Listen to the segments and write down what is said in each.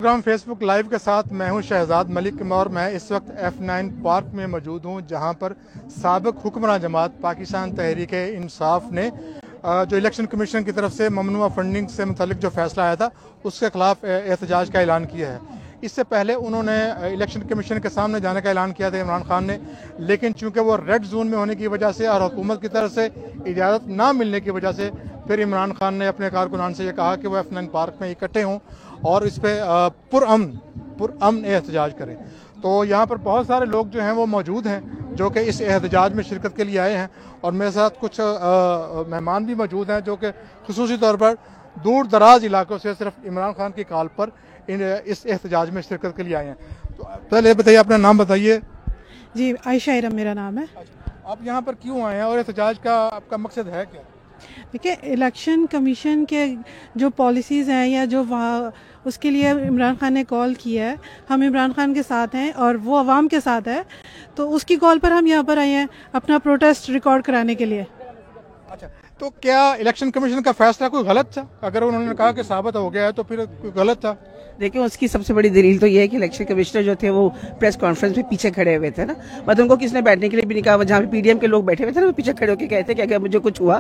Programme Facebook live के साथ मैं हूं शहजाद मलिक और मैं इस वक्त F9 पार्क में मौजूद हूं, जहां पर साबिक हुक्मरान जमात पाकिस्तान तहरीक इंसाफ ने जो इलेक्शन कमीशन की तरफ से ममनुआ फंडिंग से मुतालिक जो फैसला आया था उसके खिलाफ एहतजाज का ऐलान किया है। इससे पहले उन्होंने इलेक्शन कमीशन के सामने जाने का ऐलान किया था इमरान खान ने, लेकिन चूंकि वो रेड जोन में होने की वजह से और हुकूमत की तरफ से इजाज़त ना मिलने की वजह से फिर इमरान खान ने अपने कारकुनान से ये कहा कि वो F9 पार्क में इकट्ठे हों और इस पर पुरअमन एहतजाज करें। तो यहाँ पर बहुत सारे लोग जो हैं वो मौजूद हैं जो कि इस एहतजाज में शिरकत के लिए आए हैं और मेरे साथ कुछ मेहमान भी मौजूद हैं जो कि खुसूसी तौर पर दूर दराज इलाकों से सिर्फ इमरान खान की कॉल पर इस एहतजाज में शिरकत के लिए आए हैं। तो पहले बताइए, अपना नाम बताइए। जी, आयशा इरम मेरा नाम है। आप यहाँ पर क्यों आए हैं और एहतजाज का आपका मकसद है क्या? देखिए, इलेक्शन कमीशन के जो पॉलिसीज़ हैं या जो वहाँ उसके लिए इमरान खान ने कॉल किया है, हम इमरान खान के साथ हैं और वो अवाम के साथ है, तो उसकी कॉल पर हम यहाँ पर आए हैं अपना प्रोटेस्ट रिकॉर्ड कराने के लिए। अच्छा, तो क्या इलेक्शन कमीशन का फैसला कोई गलत था? अगर उन्होंने कहा कि साबित हो गया है तो फिर कोई गलत था? देखिए, उसकी सबसे बड़ी दलील तो ये है कि इलेक्शन कमिश्नर जो थे वो प्रेस कॉन्फ्रेंस में पीछे खड़े हुए थे ना, मतलब उनको किसने बैठने के लिए भी नहीं कहा। जहाँ पे पीडीएम के लोग बैठे हुए थे ना, वो पीछे खड़े होकर कहते कि अगर मुझे कुछ हुआ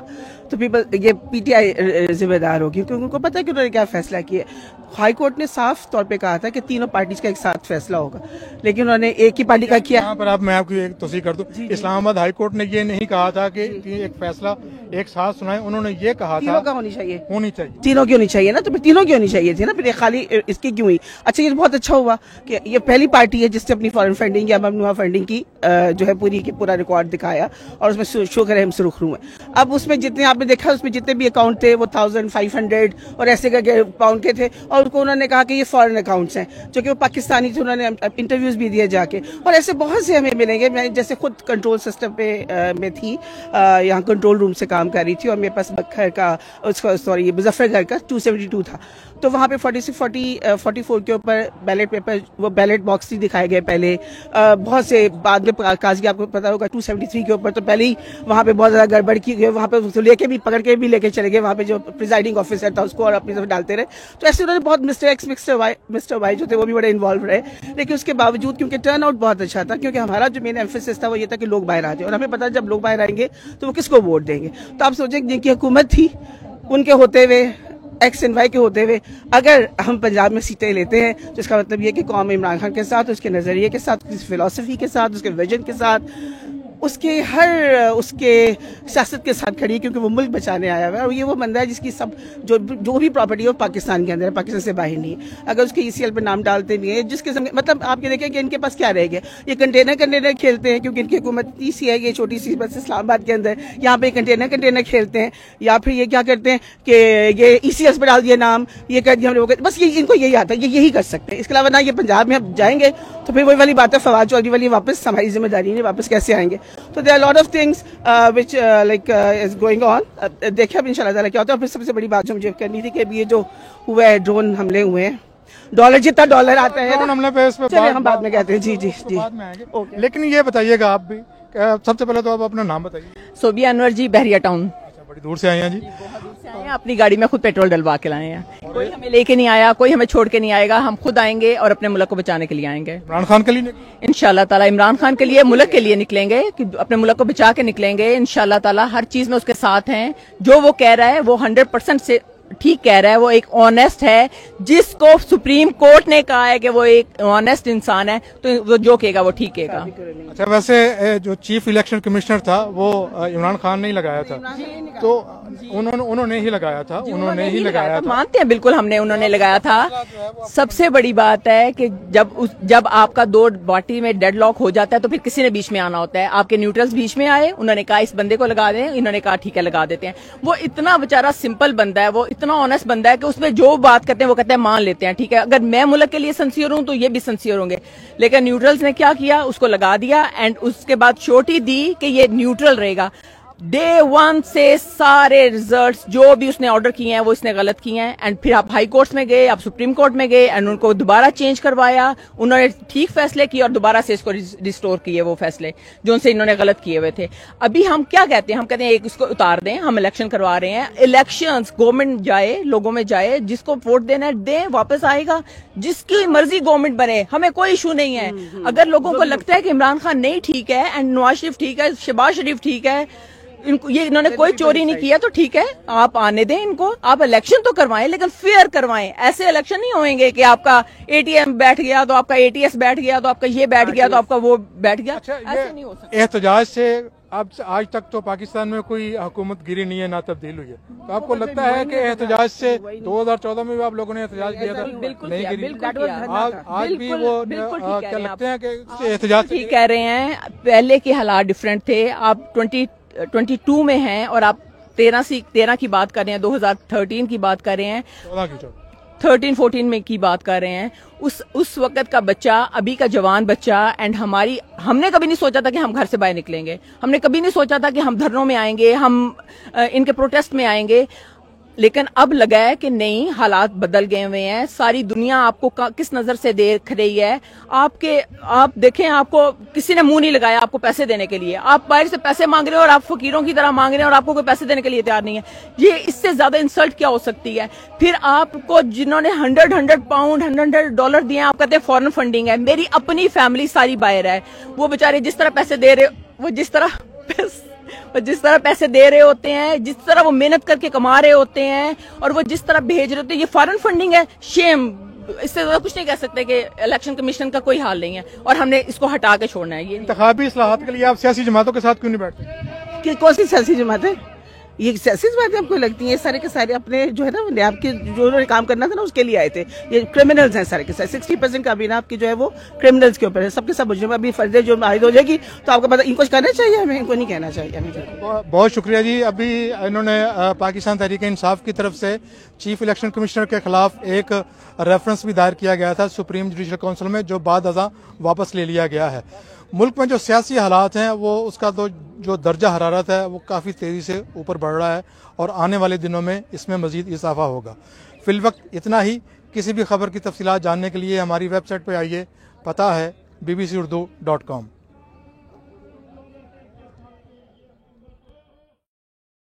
तो ये पीटीआई जिम्मेदार होगी, क्योंकि उनको पता है कि उन्होंने क्या फैसला किया। हाई कोर्ट ने साफ तौर पर कहा था कि तीनों पार्टीज का एक साथ फैसला होगा, लेकिन उन्होंने एक ही पार्टी का किया। यहाँ पर आप मैं आपकी एक तोसी कर दूं, इस्लामाबाद हाई कोर्ट ने ये नहीं कहा था कि एक फैसला एक साथ सुनाए, उन्होंने ये कहा तीनों था का होनी चाहिए। तीनों की होनी चाहिए ना, तो फिर तीनों की होनी चाहिए थी ना, फिर खाली इसकी क्यों हुई? अच्छा, ये बहुत अच्छा हुआ कि ये पहली पार्टी है जिसने अपनी फॉरेन फंडिंग या ममनुआ फंडिंग की जो है पूरा रिकॉर्ड दिखाया और उसमें शुक्र है हम सुरखरू हैं। अब उसमें जितने आपने देखा उसमें जितने भी अकाउंट थे वो 1500 और ऐसे करके पाउंड के थे और उनको उन्होंने कहा कि ये फॉरेन अकाउंट्स हैं, जो कि वो पाकिस्तानी थे। उन्होंने इंटरव्यूज भी दिए जाके, और ऐसे बहुत से हमें मिलेंगे। मैं जैसे खुद कंट्रोल सिस्टम पे में थी, यहाँ कंट्रोल रूम से काम कर रही थी और मेरे पास बखर का मुजफ्फरगढ़ का 272 था, तो वहाँ पे 44 के ऊपर बैलेट पेपर, वो बैलेट बॉक्स ही दिखाए गए पहले। बहुत से बाद में काजी आपको पता होगा 273 के ऊपर तो पहले ही वहाँ पे बहुत ज्यादा गड़बड़ की गई, वहाँ पे लेके भी पकड़ के भी लेके चले गए, वहाँ पे जो प्रिजाइडिंग ऑफिसर था उसको और अपनी तरफ डालते रहे। तो ऐसे उन्होंने बहुत मिस्टर वाई जो थे वो भी बड़े इन्वॉल्व रहे, लेकिन उसके बावजूद क्योंकि टर्न आउट बहुत अच्छा था, क्योंकि हमारा जो मेन एम्फेसिस था वो ये था कि लोग बाहर आ जाए, और हमें पता जब लोग बाहर आएंगे तो वो किसको वोट देंगे। तो आप सोचें जिनकी हुकूमत थी उनके होते हुए, एक्स एंड वाई के होते हुए, अगर हम पंजाब में सीटें लेते हैं तो इसका मतलब ये कि कौम इमरान खान के साथ, उसके नज़रिए के साथ, उसकी फिलॉसफी के साथ, उसके विजन के साथ, उसके सियासत के साथ खड़ी है, क्योंकि वो मुल्क बचाने आया हुआ है। और ये वो बंदा है जिसकी सब जो भी प्रॉपर्टी है वो पाकिस्तान के अंदर है, पाकिस्तान से बाहर नहीं है। अगर उसके ECL पे नाम डालते भी हैं, जिसके मतलब आप ये देखें कि इनके पास क्या रह गया। ये कंटेनर खेलते हैं, क्योंकि इनकी हुकूमत सी है, ये छोटी सी बस इस्लामाबाद के अंदर, यहाँ पे कंटेनर खेलते हैं। या फिर ये क्या करते हैं कि ये ECS पे डाल दिया नाम, ये कर दिया हमने, बस ये इनको यही आता है, ये यही कर सकते हैं। इसके अलावा ना ये पंजाब में अब जाएंगे तो फिर वही वाली बात है, फवाद चौधरी वाली, वापस हमारी जिम्मेदारी नहीं, वापस कैसे आएंगे। तो there are lot of things which is going on. देखिए अब इंशाल्लाह ताला क्या होता है। फिर सबसे बड़ी बात जो मुझे करनी थी कि ये जो हुआ है, ड्रोन हमले हुए हैं, डॉलर जितना डॉलर आता है ड्रोन हमले पे इस पे हम बाद में कहते हैं। जी बाद में आएंगे। लेकिन ये बताइएगा आप भी, सबसे पहले तो आप अपना नाम बताइए। सोबिया अनवर जी, बहरिया टाउन। बड़ी दूर से आए हैं जी? बहुत दूर से आए हैं, अपनी गाड़ी में खुद पेट्रोल डलवा के लाए हैं। कोई हमें लेके नहीं आया, कोई हमें छोड़ के नहीं आएगा, हम खुद आएंगे और अपने मुल्क को बचाने के लिए आएंगे। इमरान खान के लिए इंशाल्लाह ताला, इमरान खान के लिए, मुल्क के लिए निकलेंगे, कि अपने मुल्क को बचा के निकलेंगे इंशाल्लाह ताला। हर चीज में उसके साथ हैं। जो वो कह रहा है वो 100% से ठीक कह रहा है। वो एक ऑनेस्ट है, जिसको सुप्रीम कोर्ट ने कहा है कि वो एक ऑनेस्ट इंसान है, तो वो जो कहेगा वो ठीक कहेगा। अच्छा, वैसे जो चीफ इलेक्शन कमिश्नर था वो इमरान खान ने ही लगाया था, तो उन्होंने ही लगाया था, उन्होंने ही लगाया था। मानते हैं बिल्कुल, उन्होंने लगाया था। सबसे बड़ी बात है कि जब आपका दो पार्टी में डेडलॉक हो जाता है तो फिर किसी ने बीच में आना होता है। आपके न्यूट्रल्स बीच में आए, उन्होंने कहा इस बंदे को लगा दें, इन्होंने कहा ठीक है लगा देते हैं। वो इतना बेचारा सिंपल बंदा है, वो इतना ऑनेस्ट बंदा है कि उसमें जो बात करते हैं वो कहते हैं मान लेते हैं, ठीक है। अगर मैं मुल्क के लिए सिंसियर हूं तो ये भी सिंसियर होंगे। लेकिन न्यूट्रल्स ने क्या किया, उसको लगा दिया एंड उसके बाद श्योरिटी दी कि ये न्यूट्रल रहेगा। डे 1 से सारे रिजल्ट्स जो भी उसने ऑर्डर किए हैं वो इसने गलत किए हैं। एंड फिर आप हाई कोर्ट में गए, आप सुप्रीम कोर्ट में गए एंड उनको दोबारा चेंज करवाया, उन्होंने ठीक फैसले किए और दोबारा से इसको रिस्टोर किए वो फैसले जो उनसे इन्होंने गलत किए हुए थे। अभी हम क्या कहते हैं, हम कहते हैं एक इसको उतार दें, हम इलेक्शन करवा रहे हैं। इलेक्शंस गवर्नमेंट जाए, लोगों में जाए, जिसको वोट देना है दे, वापस आएगा, जिसकी मर्जी गवर्नमेंट बने, हमें कोई इशू नहीं है। अगर लोगों को लगता है कि इमरान खान नहीं ठीक है एंड नवाज शरीफ ठीक है, शहबाज शरीफ ठीक है, इन्होंने कोई चोरी नहीं किया तो ठीक है, आप आने दें इनको, आप इलेक्शन तो करवाएं लेकिन फेयर करवाएं। ऐसे इलेक्शन नहीं होंगे कि आपका एटीएम बैठ गया तो आपका एटीएस बैठ गया तो आपका ये बैठ गया तो आपका वो बैठ गया। अच्छा, ऐसे नहीं हो सकता। एहतजाज से अब आज तक तो पाकिस्तान में कोई हुकूमत गिरी नहीं है, ना तब्दील हुई है, तो आपको लगता है कि एहतजाज से 2014 में भी आप लोगों ने एहतजाज किया था, नहीं गिरी, आज भी वो क्या लगते हैं कि एहतजाज ठीक कह रहे हैं, पहले के हालात डिफरेंट थे। आप 2022 में हैं और आप 13 की बात कर रहे हैं, 2013 की बात कर रहे हैं, 13-14 में की बात कर रहे हैं। उस वक्त का बच्चा, अभी का जवान बच्चा एंड हमने कभी नहीं सोचा था कि हम घर से बाहर निकलेंगे, हमने कभी नहीं सोचा था कि हम धरनों में आएंगे, हम इनके प्रोटेस्ट में आएंगे। लेकिन अब लगा है कि नहीं, हालात बदल गए हुए हैं, सारी दुनिया आपको किस नजर से देख रही है। आप देखें, आपको किसी ने मुंह नहीं लगाया आपको पैसे देने के लिए, आप बाहर से पैसे मांग रहे हो और आप फकीरों की तरह मांग रहे हैं और आपको कोई पैसे देने के लिए तैयार नहीं है। ये इससे ज्यादा इंसल्ट क्या हो सकती है। फिर आपको जिन्होंने 100 पाउंड $100 दिए, आप कहते हैं फॉरेन फंडिंग है। मेरी अपनी फैमिली सारी बाहर है, वो बेचारे जिस तरह पैसे दे रहे, वो जिस तरह पैसे दे रहे होते हैं, जिस तरह वो मेहनत करके कमा रहे होते हैं और वो जिस तरह भेज रहे होते हैं, ये फॉरेन फंडिंग है। शेम, इससे ज्यादा कुछ नहीं कह सकते कि इलेक्शन कमीशन का कोई हाल नहीं है और हमने इसको हटा के छोड़ना है। ये इंतखाबी इस्लाहात के लिए आप सियासी जमातों के साथ क्यों नहीं बैठते? कौन सी सियासी जमातें? ये सियासी बातें आपको लगती हैं? सारे के सारे अपने जो है ना आपके जो उन्होंने काम करना था ना उसके लिए आए थे। ये क्रिमिनल्स हैं सारे के सारे, 60% का अभी ना आपकी जो है वो क्रिमिनल्स के ऊपर है। सबके सब मुझे अभी फर्दर जो आयद हो जाएगी तो आपको पता, इनको कहना चाहिए, हमें इनको नहीं कहना चाहिए। बहुत शुक्रिया जी। अभी इन्होंने पाकिस्तान तहरीक इंसाफ की तरफ से चीफ इलेक्शन कमिश्नर के खिलाफ एक रेफरेंस भी दायर किया गया था सुप्रीम जुडिशल काउंसिल में, जो बाद अज़ां वापस ले लिया गया है। मुल्क में जो सियासी हालात हैं वो उसका तो जो दर्जा हरारत है वो काफ़ी तेज़ी से ऊपर बढ़ रहा है और आने वाले दिनों में इसमें मज़ीद इजाफा होगा। फिलवक्त इतना ही। किसी भी खबर की तफसीलात जानने के लिए हमारी वेबसाइट पर आइए, पता है bbcurdu.com।